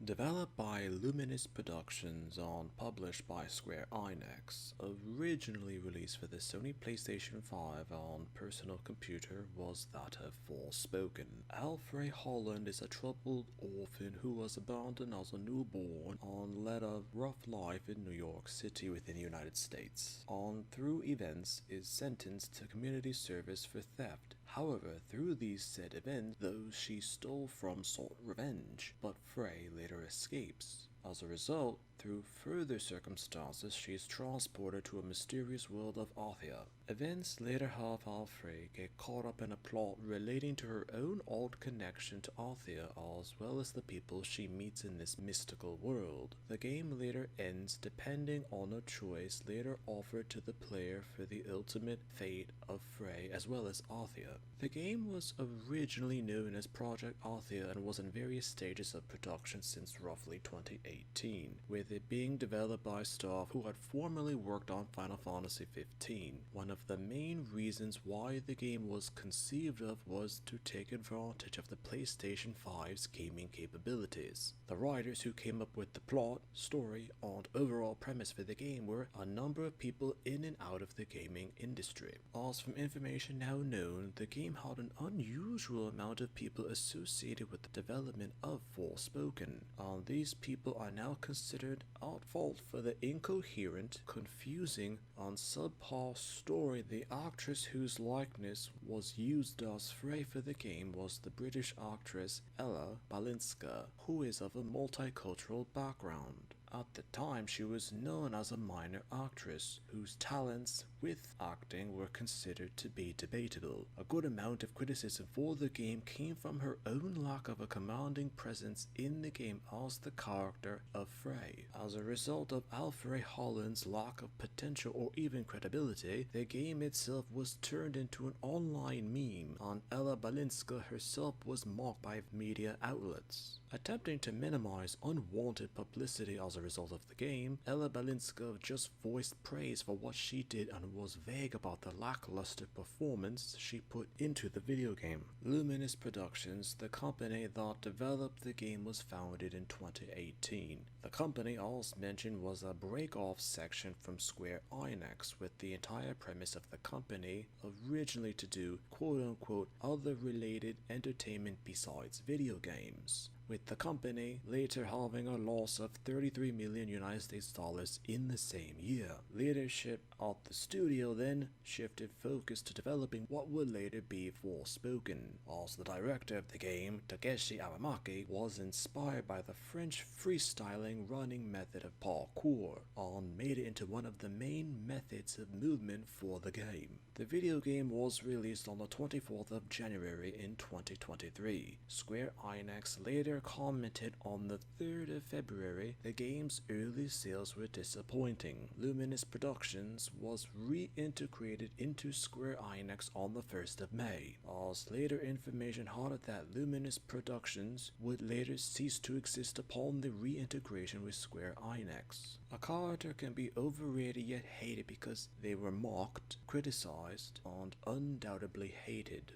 Developed by Luminous Productions and published by Square Enix, originally released for the Sony PlayStation 5 on personal computer, was that of Forspoken. Frey Holland is a troubled orphan who was abandoned as a newborn and led a rough life in New York City within the United States. On through events is sentenced to community service for theft. However, through these said events, those she stole from sought revenge, but Frey later escapes. As a result, through further circumstances, she is transported to a mysterious world of Arthia. Events later have Frey get caught up in a plot relating to her own old connection to Arthia, as well as the people she meets in this mystical world. The game later ends depending on a choice later offered to the player for the ultimate fate of Frey as well as Arthia. The game was originally known as Project Arthia and was in various stages of production since roughly 2018, with it being developed by staff who had formerly worked on Final Fantasy XV. One of the main reasons why the game was conceived of was to take advantage of the PlayStation 5's gaming capabilities. The writers who came up with the plot, story, and overall premise for the game were a number of people in and out of the gaming industry. As from information now known, the game had an unusual amount of people associated with the development of Forspoken, and these people are now considered at fault for the incoherent, confusing, and subpar story. The actress whose likeness was used as Frey for the game was the British actress Ella Balinska, who is of a multicultural background. At the time, she was known as a minor actress, whose talents with acting were considered to be debatable. A good amount of criticism for the game came from her own lack of a commanding presence in the game as the character of Frey. As a result of Frey Holland's lack of potential or even credibility, the game itself was turned into an online meme, and Ella Balinska herself was mocked by media outlets. Attempting to minimize unwanted publicity as a result of the game, Ella Balinska just voiced praise for what she did and was vague about the lackluster performance she put into the video game. Luminous Productions, the company that developed the game, was founded in 2018. The company, as mentioned, was a break-off section from Square Enix, with the entire premise of the company originally to do quote-unquote other related entertainment besides video games, with the company later having a loss of $33 million US in the same year. Leadership at the studio then shifted focus to developing what would later be Forspoken, as the director of the game, Takeshi Awamaki, was inspired by the French freestyling running method of parkour, and made it into one of the main methods of movement for the game. The video game was released on the 24th of January in 2023. Square Enix later commented on the 3rd of February the game's early sales were disappointing. Luminous Productions was reintegrated into Square Enix on the 1st of May, as later information had it that Luminous Productions would later cease to exist upon the reintegration with Square Enix. A character can be overrated yet hated because they were mocked, criticized, and undoubtedly hated.